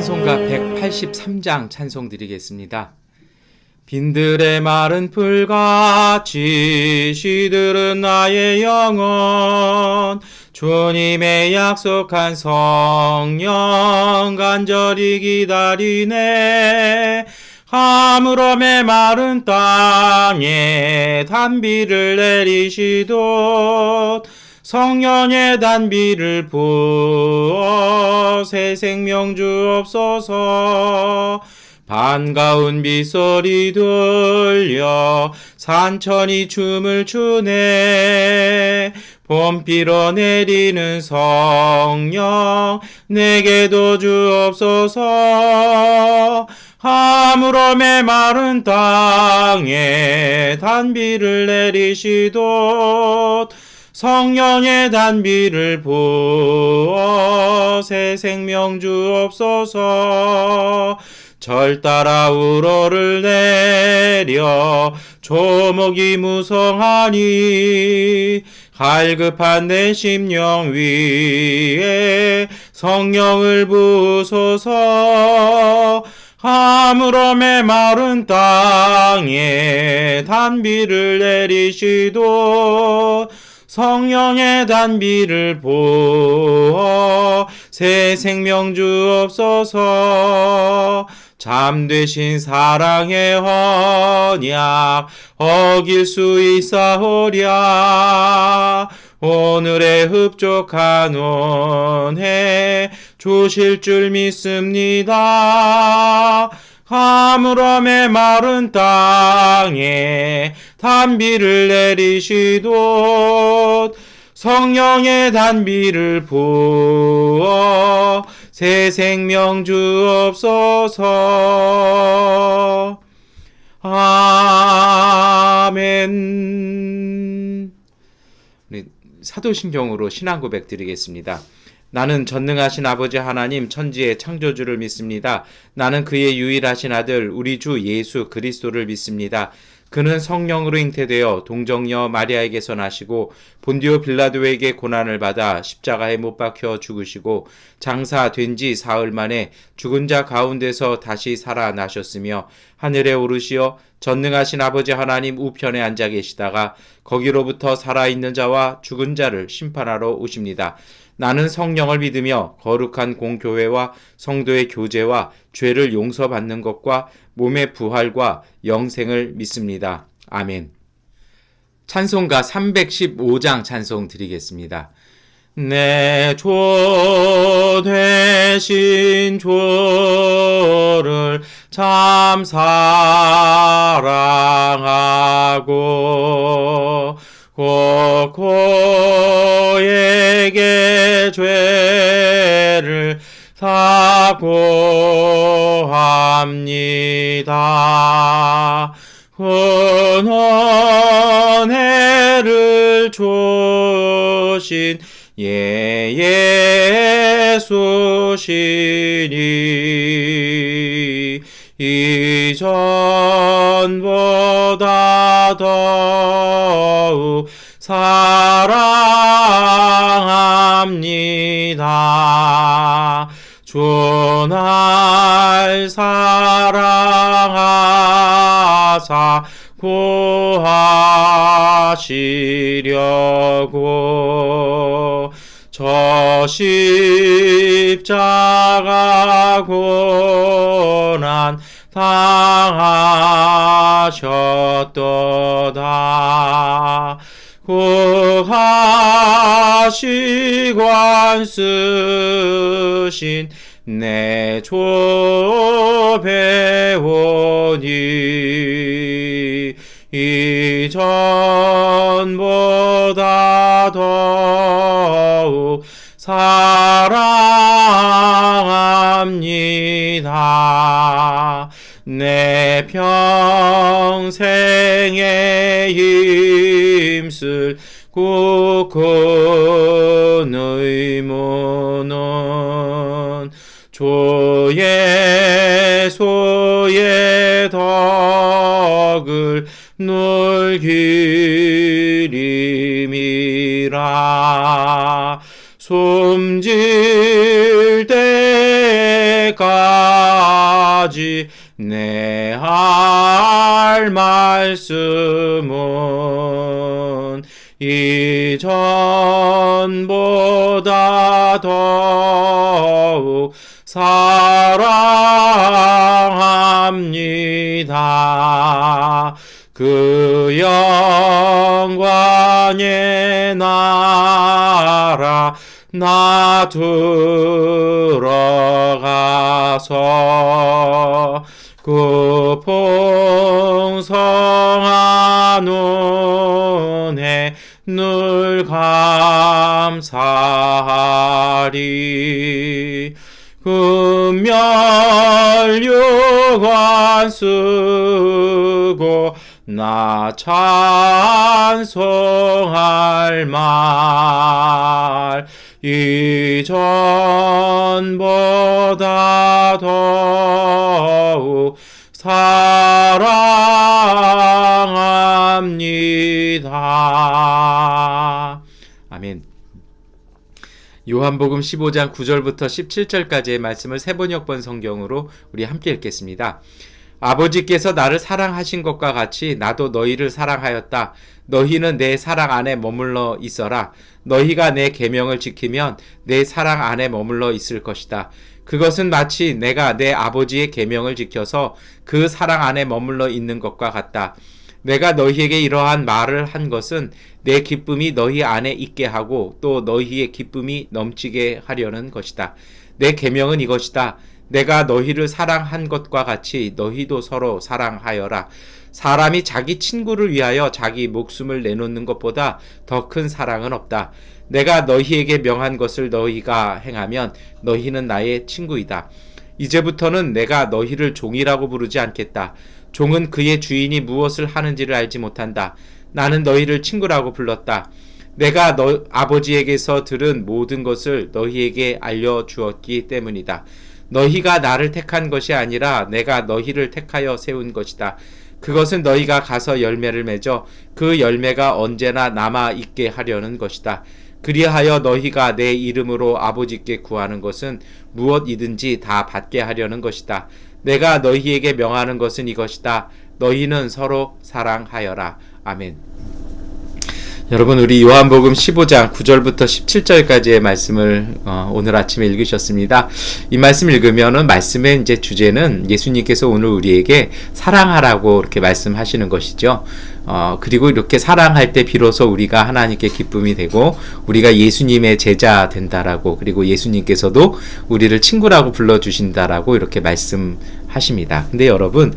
찬송가 183장 찬송 드리겠습니다. 빈들의 마른 풀같이 시들은 나의 영혼, 주님의 약속한 성령 간절히 기다리네. 가물어 메마른 땅에 단비를 내리시듯 성령의 단비를 부어 새 생명 주옵소서. 반가운 빗소리 들려 산천이 춤을 추네. 봄비로 내리는 성령 내게도 주옵소서. 가물어 메마른 땅에 단비를 내리시듯 성령의 단비를 부어 새 생명 주옵소서. 절 따라 우러를 내려 조목이 무성하니 갈급한 내 심령 위에 성령을 부으소서. 가물어 메마른 땅에 단비를 내리시듯 성령의 단비를 부어 새 생명 주옵소서. 잠되신 사랑의 언약 어길 수 있사오랴. 오늘의 흡족한 은혜 주실 줄 믿습니다. 가물어 메마른 땅에 단비를 내리시듯 성령의 단비를 부어 새 생명 주옵소서. 아멘. 사도신경으로 신앙고백 드리겠습니다. 나는 전능하신 아버지 하나님 천지의 창조주를 믿습니다. 나는 그의 유일하신 아들 우리 주 예수 그리스도를 믿습니다. 그는 성령으로 잉태되어 동정녀 마리아에게서 나시고 본디오 빌라도에게 고난을 받아 십자가에 못 박혀 죽으시고 장사된 지 사흘 만에 죽은 자 가운데서 다시 살아나셨으며 하늘에 오르시어 전능하신 아버지 하나님 우편에 앉아 계시다가 거기로부터 살아있는 자와 죽은 자를 심판하러 오십니다. 나는 성령을 믿으며 거룩한 공교회와 성도의 교제와 죄를 용서받는 것과 몸의 부활과 영생을 믿습니다. 아멘. 찬송가 315장 찬송 드리겠습니다. 내 주 되신 주를 참 사랑하고 곧 그에게 죄를 사고합니다. 큰 은혜를 주신 예수시니 이전보다 더욱 사랑합니다. 주 날 사랑하사 구하시려고 저 십자가 고난 당하셨도다. 구하시관 쓰신 내 주 배우니 이전보다 더욱 사랑합니다. 내 평생에 힘쓸 굳건 의무는 주 예수의 덕을 눌기림이라. 숨질 때까지 하지 내 할 말씀은 이전보다 더욱 사랑합니다. 그 영광의 나라 나 들어가서 그 풍성한 은혜 늘 감사하리. 금멸유관 쓰고 나 찬송할 말 이전보다 더욱 사랑합니다. 아멘. 요한복음 15장 9절부터 17절까지의 말씀을 세번역번 성경으로 우리 함께 읽겠습니다. 아버지께서 나를 사랑하신 것과 같이 나도 너희를 사랑하였다. 너희는 내 사랑 안에 머물러 있어라. 너희가 내 계명을 지키면 내 사랑 안에 머물러 있을 것이다. 그것은 마치 내가 내 아버지의 계명을 지켜서 그 사랑 안에 머물러 있는 것과 같다. 내가 너희에게 이러한 말을 한 것은 내 기쁨이 너희 안에 있게 하고 또 너희의 기쁨이 넘치게 하려는 것이다. 내 계명은 이것이다. 내가 너희를 사랑한 것과 같이 너희도 서로 사랑하여라. 사람이 자기 친구를 위하여 자기 목숨을 내놓는 것보다 더 큰 사랑은 없다. 내가 너희에게 명한 것을 너희가 행하면 너희는 나의 친구이다. 이제부터는 내가 너희를 종이라고 부르지 않겠다. 종은 그의 주인이 무엇을 하는지를 알지 못한다. 나는 너희를 친구라고 불렀다. 내가 아버지에게서 들은 모든 것을 너희에게 알려주었기 때문이다. 너희가 나를 택한 것이 아니라 내가 너희를 택하여 세운 것이다. 그것은 너희가 가서 열매를 맺어 그 열매가 언제나 남아 있게 하려는 것이다. 그리하여 너희가 내 이름으로 아버지께 구하는 것은 무엇이든지 다 받게 하려는 것이다. 내가 너희에게 명하는 것은 이것이다. 너희는 서로 사랑하여라. 아멘. 여러분, 우리 요한복음 15장 9절부터 17절까지의 말씀을 오늘 아침에 읽으셨습니다. 이 말씀 읽으면은 말씀의 이제 주제는 예수님께서 오늘 우리에게 사랑하라고 이렇게 말씀하시는 것이죠. 그리고 이렇게 사랑할 때 비로소 우리가 하나님께 기쁨이 되고 우리가 예수님의 제자 된다라고, 그리고 예수님께서도 우리를 친구라고 불러주신다라고 이렇게 말씀하십니다. 근데 여러분,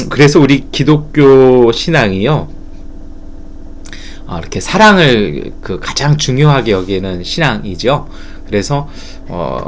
그래서 우리 기독교 신앙이요, 이렇게 사랑을 가장 중요하게 여기는 신앙이죠. 그래서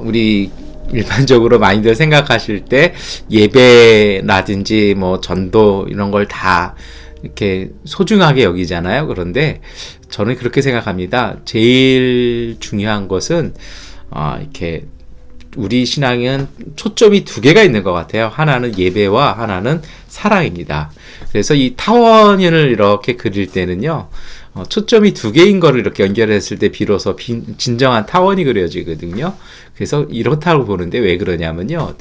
우리 일반적으로 많이들 생각하실 때 예배라든지 뭐 전도 이런 걸 다 이렇게 소중하게 여기잖아요. 그런데 저는 그렇게 생각합니다. 제일 중요한 것은 이렇게 우리 신앙은 초점이 두 개가 있는 것 같아요. 하나는 예배와 하나는 사랑입니다. 그래서 이 타원을 이렇게 그릴 때는요, 초점이 두 개인 거를 이렇게 연결했을 때 비로소 진정한 타원이 그려지거든요. 그래서 이렇다고 보는데 왜 그러냐면요,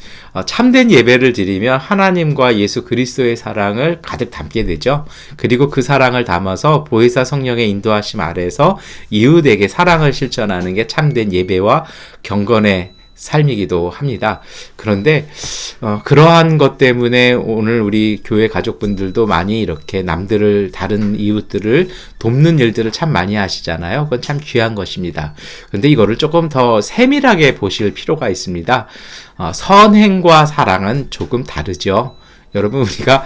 참된 예배를 드리면 하나님과 예수 그리스도의 사랑을 가득 담게 되죠. 그리고 그 사랑을 담아서 보혜사 성령의 인도하심 아래서 이웃에게 사랑을 실천하는 게 참된 예배와 경건의 삶이기도 합니다. 그런데 그러한 것 때문에 오늘 우리 교회 가족분들도 많이 이렇게 남들을, 다른 이웃들을 돕는 일들을 참 많이 하시잖아요. 그건 참 귀한 것입니다. 그런데 이거를 조금 더 세밀하게 보실 필요가 있습니다. 선행과 사랑은 조금 다르죠. 여러분, 우리가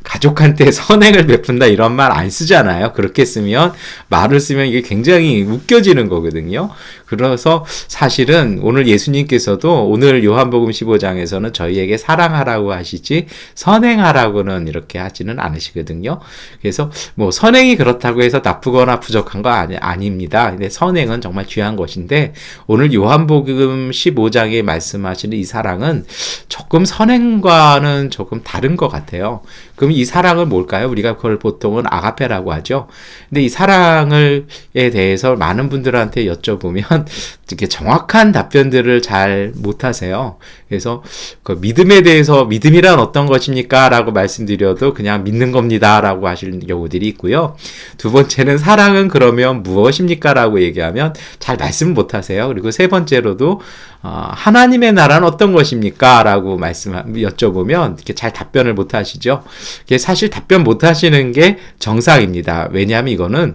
가족한테 선행을 베푼다 이런 말 안 쓰잖아요. 그렇게 쓰면, 말을 쓰면 이게 굉장히 웃겨지는 거거든요. 그래서 사실은 오늘 예수님께서도 오늘 요한복음 15장에서는 저희에게 사랑하라고 하시지 선행하라고는 이렇게 하지는 않으시거든요. 그래서 뭐 선행이 그렇다고 해서 나쁘거나 부족한 거 아닙니다. 근데 선행은 정말 귀한 것인데, 오늘 요한복음 15장에 말씀하시는 이 사랑은 조금 선행과는 조금 다른 것 같아요. 그럼 이 사랑은 뭘까요? 우리가 그걸 보통은 아가페라고 하죠. 근데 이 사랑에 대해서 많은 분들한테 여쭤보면 이렇게 정확한 답변들을 잘 못하세요. 그래서 그 믿음에 대해서 믿음이란 어떤 것입니까? 라고 말씀드려도 그냥 믿는 겁니다. 라고 하시는 경우들이 있고요. 두 번째는 사랑은 그러면 무엇입니까? 라고 얘기하면 잘 말씀 못 하세요. 그리고 세 번째로도 하나님의 나라는 어떤 것입니까? 라고 여쭤보면 이렇게 잘 답변을 못 하시죠. 이게 사실 답변 못 하시는 게 정상입니다. 왜냐하면 이거는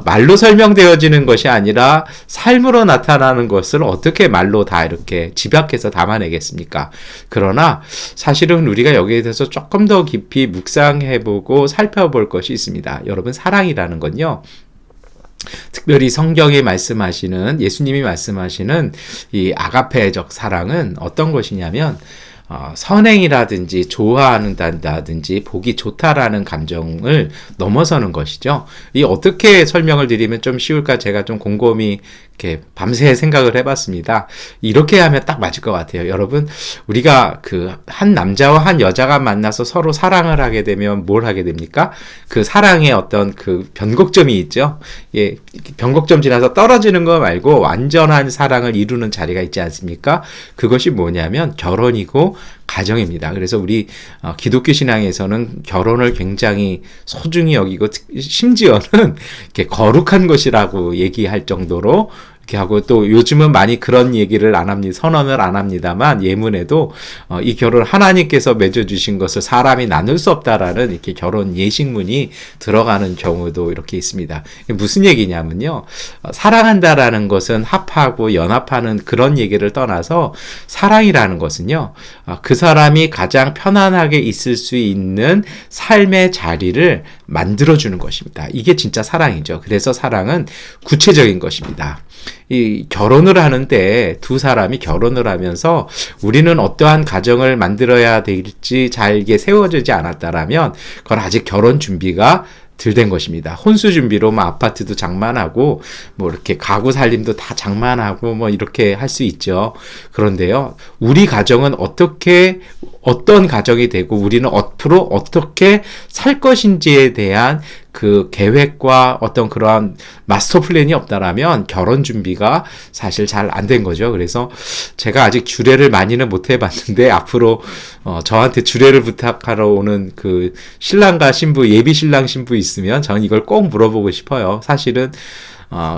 말로 설명되어지는 것이 아니라 삶으로 나타나는 것을 어떻게 말로 다 이렇게 집약해서 담아내겠습니까? 그러나 사실은 우리가 여기에 대해서 조금 더 깊이 묵상해보고 살펴볼 것이 있습니다. 여러분, 사랑이라는 건요, 특별히 성경에 말씀하시는, 예수님이 말씀하시는 이 아가페적 사랑은 어떤 것이냐면 선행이라든지 좋아한다든지 보기 좋다라는 감정을 넘어서는 것이죠. 이 어떻게 설명을 드리면 좀 쉬울까 제가 좀 곰곰이 이렇게 밤새 생각을 해봤습니다. 이렇게 하면 딱 맞을 것 같아요. 여러분, 우리가 그 한 남자와 한 여자가 만나서 서로 사랑을 하게 되면 뭘 하게 됩니까? 그 사랑의 어떤 그 변곡점이 있죠. 예, 변곡점 지나서 떨어지는 거 말고 완전한 사랑을 이루는 자리가 있지 않습니까? 그것이 뭐냐면 결혼이고 가정입니다. 그래서 우리 기독교 신앙에서는 결혼을 굉장히 소중히 여기고 심지어는 이렇게 거룩한 것이라고 얘기할 정도로 이렇게 하고, 또 요즘은 많이 그런 얘기를 안 합니다. 선언을 안 합니다만 예문에도 이 결혼 하나님께서 맺어주신 것을 사람이 나눌 수 없다라는 이렇게 결혼 예식문이 들어가는 경우도 이렇게 있습니다. 무슨 얘기냐면요, 사랑한다라는 것은 합하고 연합하는 그런 얘기를 떠나서 사랑이라는 것은요, 그 사람이 가장 편안하게 있을 수 있는 삶의 자리를 만들어주는 것입니다. 이게 진짜 사랑이죠. 그래서 사랑은 구체적인 것입니다. 이 결혼을 하는데 두 사람이 결혼을 하면서 우리는 어떠한 가정을 만들어야 될지 잘 이게 세워지지 않았다라면 그건 아직 결혼 준비가 덜 된 것입니다. 혼수 준비로 뭐 아파트도 장만하고 뭐 이렇게 가구 살림도 다 장만하고 뭐 이렇게 할 수 있죠. 그런데요, 우리 가정은 어떤 가정이 되고 우리는 앞으로 어떻게 살 것인지에 대한 그 계획과 어떤 그러한 마스터 플랜이 없다라면 결혼 준비가 사실 잘 안 된 거죠. 그래서 제가 아직 주례를 많이는 못 해봤는데 앞으로 저한테 주례를 부탁하러 오는 그 신랑과 신부, 예비 신랑 신부 있으면 저는 이걸 꼭 물어보고 싶어요. 사실은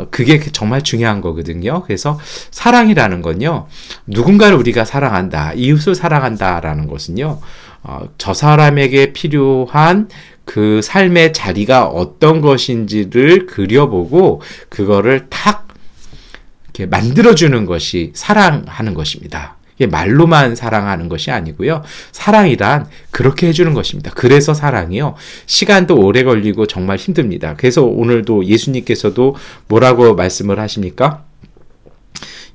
그게 정말 중요한 거거든요. 그래서 사랑이라는 건요, 누군가를 우리가 사랑한다, 이웃을 사랑한다라는 것은요, 저 사람에게 필요한 그 삶의 자리가 어떤 것인지를 그려보고 그거를 탁 이렇게 만들어주는 것이 사랑하는 것입니다. 이게 말로만 사랑하는 것이 아니고요. 사랑이란 그렇게 해주는 것입니다. 그래서 사랑이요, 시간도 오래 걸리고 정말 힘듭니다. 그래서 오늘도 예수님께서도 뭐라고 말씀을 하십니까?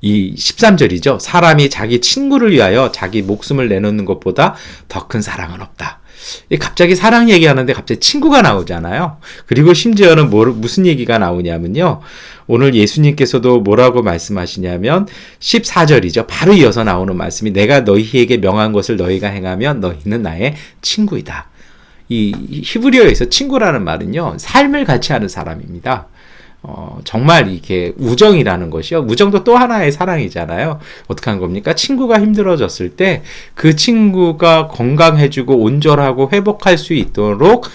이 13절이죠. 사람이 자기 친구를 위하여 자기 목숨을 내놓는 것보다 더 큰 사랑은 없다. 갑자기 사랑 얘기하는데 갑자기 친구가 나오잖아요. 그리고 심지어는 무슨 얘기가 나오냐면요, 오늘 예수님께서도 뭐라고 말씀하시냐면 14절이죠. 바로 이어서 나오는 말씀이 내가 너희에게 명한 것을 너희가 행하면 너희는 나의 친구이다. 이 히브리어에서 친구라는 말은요, 삶을 같이 하는 사람입니다. 정말 이게 우정이라는 것이요, 우정도 또 하나의 사랑이잖아요. 어떻게 하는 겁니까? 친구가 힘들어졌을 때 그 친구가 건강해지고 온전하고 회복할 수 있도록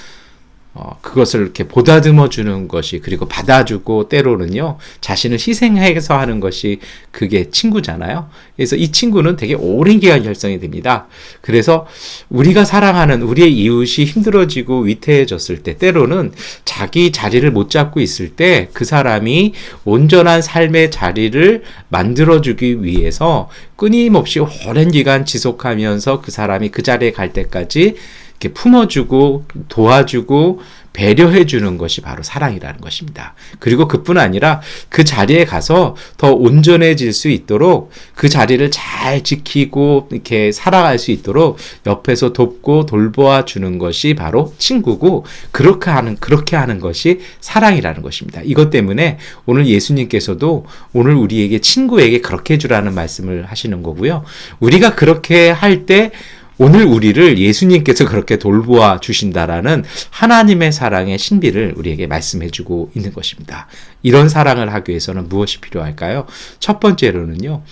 그것을 이렇게 보다듬어 주는 것이, 그리고 받아주고 때로는요 자신을 희생해서 하는 것이 그게 친구잖아요. 그래서 이 친구는 되게 오랜 기간 결성이 됩니다. 그래서 우리가 사랑하는 우리의 이웃이 힘들어지고 위태해졌을 때, 때로는 자기 자리를 못 잡고 있을 때 그 사람이 온전한 삶의 자리를 만들어주기 위해서 끊임없이 오랜 기간 지속하면서 그 사람이 그 자리에 갈 때까지 이렇게 품어주고 도와주고 배려해주는 것이 바로 사랑이라는 것입니다. 그리고 그뿐 아니라 그 자리에 가서 더 온전해질 수 있도록 그 자리를 잘 지키고 이렇게 살아갈 수 있도록 옆에서 돕고 돌보아 주는 것이 바로 친구고, 그렇게 하는 것이 사랑이라는 것입니다. 이것 때문에 오늘 예수님께서도 오늘 우리에게 친구에게 그렇게 해주라는 말씀을 하시는 거고요. 우리가 그렇게 할 때 오늘 우리를 예수님께서 그렇게 돌보아 주신다라는 하나님의 사랑의 신비를 우리에게 말씀해주고 있는 것입니다. 이런 사랑을 하기 위해서는 무엇이 필요할까요? 첫 번째로는요,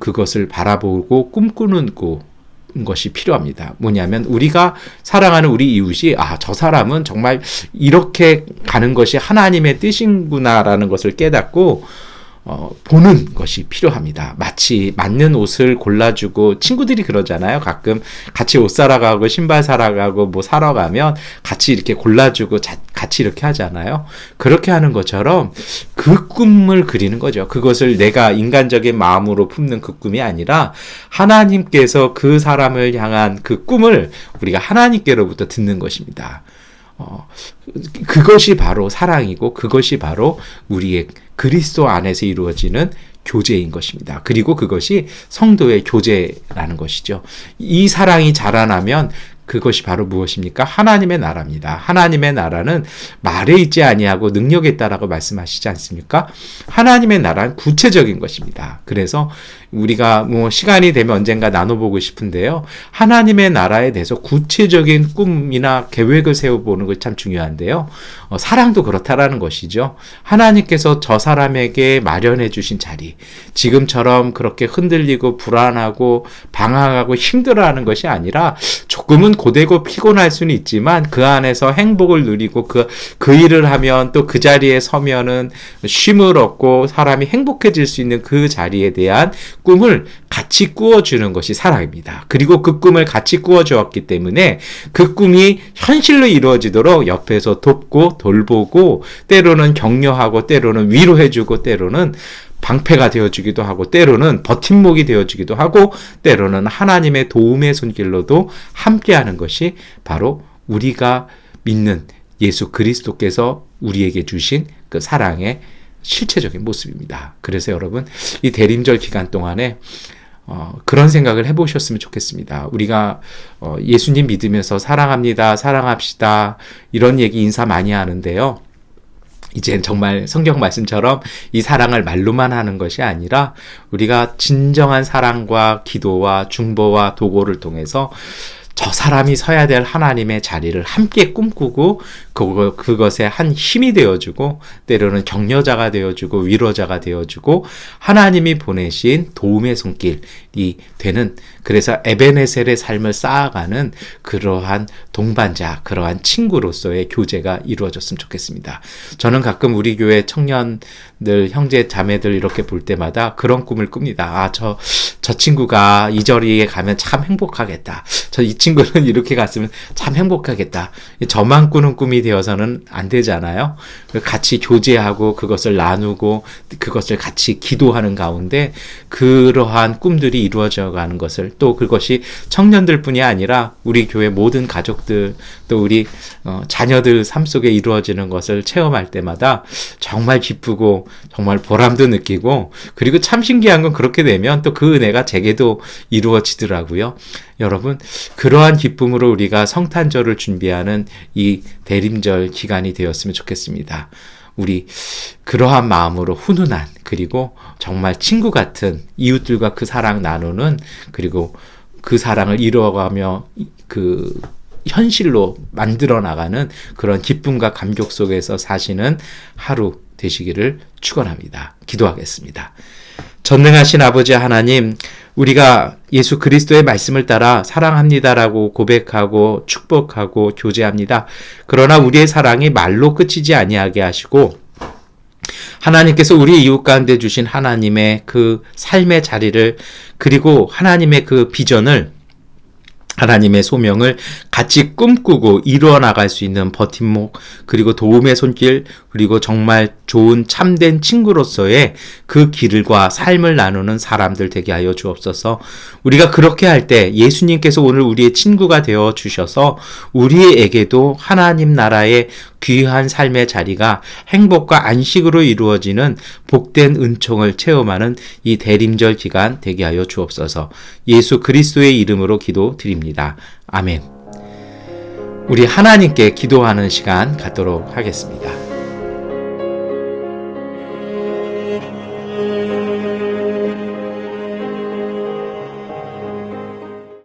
그것을 바라보고 꿈꾸는 것이 필요합니다. 뭐냐면 우리가 사랑하는 우리 이웃이 저 사람은 정말 이렇게 가는 것이 하나님의 뜻인구나라는 것을 깨닫고 보는 것이 필요합니다. 마치 맞는 옷을 골라주고 친구들이 그러잖아요. 가끔 같이 옷 사러 가고 신발 사러 가고 뭐 사러 가면 같이 이렇게 골라주고 같이 이렇게 하잖아요. 그렇게 하는 것처럼 그 꿈을 그리는 거죠. 그것을 내가 인간적인 마음으로 품는 그 꿈이 아니라 하나님께서 그 사람을 향한 그 꿈을 우리가 하나님께로부터 듣는 것입니다. 그것이 바로 사랑이고 그것이 바로 우리의 그리스도 안에서 이루어지는 교제인 것입니다. 그리고 그것이 성도의 교제라는 것이죠. 이 사랑이 자라나면 그것이 바로 무엇입니까? 하나님의 나라입니다. 하나님의 나라는 말에 있지 아니하고 능력에 있다라고 말씀하시지 않습니까? 하나님의 나라는 구체적인 것입니다. 그래서 우리가 시간이 되면 언젠가 나눠보고 싶은데요. 하나님의 나라에 대해서 구체적인 꿈이나 계획을 세워보는 것이 참 중요한데요. 사랑도 그렇다라는 것이죠. 하나님께서 저 사람에게 마련해 주신 자리, 지금처럼 그렇게 흔들리고 불안하고 방황하고 힘들어하는 것이 아니라 조금은 고되고 피곤할 수는 있지만 그 안에서 행복을 누리고 그 일을 하면 또 그 자리에 서면은 쉼을 얻고 사람이 행복해질 수 있는 그 자리에 대한 꿈을 같이 꾸어주는 것이 사랑입니다. 그리고 그 꿈을 같이 꾸어주었기 때문에 그 꿈이 현실로 이루어지도록 옆에서 돕고 돌보고 때로는 격려하고 때로는 위로해주고 때로는 방패가 되어주기도 하고 때로는 버팀목이 되어주기도 하고 때로는 하나님의 도움의 손길로도 함께하는 것이 바로 우리가 믿는 예수 그리스도께서 우리에게 주신 그 사랑의 실체적인 모습입니다. 그래서 여러분 이 대림절 기간 동안에 그런 생각을 해보셨으면 좋겠습니다. 우리가 예수님 믿으면서 사랑합니다, 사랑합시다 이런 얘기 인사 많이 하는데요. 이젠 정말 성경 말씀처럼 이 사랑을 말로만 하는 것이 아니라 우리가 진정한 사랑과 기도와 중보와 도고를 통해서 저 사람이 서야 될 하나님의 자리를 함께 꿈꾸고 그것에 한 힘이 되어주고 때로는 격려자가 되어주고 위로자가 되어주고 하나님이 보내신 도움의 손길이 되는 그래서 에베네셀의 삶을 쌓아가는 그러한 동반자, 그러한 친구로서의 교제가 이루어졌으면 좋겠습니다. 저는 가끔 우리 교회 청년들, 형제, 자매들 이렇게 볼 때마다 그런 꿈을 꿉니다. 저 친구가 이 자리에 가면 참 행복하겠다. 이 친구는 이렇게 갔으면 참 행복하겠다. 저만 꾸는 꿈이 되어서는 안 되잖아요. 같이 교제하고 그것을 나누고 그것을 같이 기도하는 가운데 그러한 꿈들이 이루어져 가는 것을 또 그것이 청년들뿐이 아니라 우리 교회 모든 가족들 또 우리 자녀들 삶 속에 이루어지는 것을 체험할 때마다 정말 기쁘고 정말 보람도 느끼고 그리고 참 신기한 건 그렇게 되면 또 그 은혜가 제게도 이루어지더라고요. 여러분 그러한 기쁨으로 우리가 성탄절을 준비하는 이 대림절 기간이 되었으면 좋겠습니다. 우리 그러한 마음으로 훈훈한 그리고 정말 친구 같은 이웃들과 그 사랑 나누는 그리고 그 사랑을 이루어가며 그 현실로 만들어 나가는 그런 기쁨과 감격 속에서 사시는 하루 되시기를 축원합니다. 기도하겠습니다. 전능하신 아버지 하나님, 우리가 예수 그리스도의 말씀을 따라 사랑합니다라고 고백하고 축복하고 교제합니다. 그러나 우리의 사랑이 말로 끝이지 아니하게 하시고 하나님께서 우리 이웃 가운데 주신 하나님의 그 삶의 자리를 그리고 하나님의 그 비전을 하나님의 소명을 같이 꿈꾸고 이루어 나갈 수 있는 버팀목 그리고 도움의 손길 그리고 정말 좋은 참된 친구로서의 그 길과 삶을 나누는 사람들 되게 하여 주옵소서. 우리가 그렇게 할 때 예수님께서 오늘 우리의 친구가 되어 주셔서 우리에게도 하나님 나라의 귀한 삶의 자리가 행복과 안식으로 이루어지는 복된 은총을 체험하는 이 대림절 기간 되게 하여 주옵소서. 예수 그리스도의 이름으로 기도드립니다. 아멘. 우리 하나님께 기도하는 시간 갖도록 하겠습니다.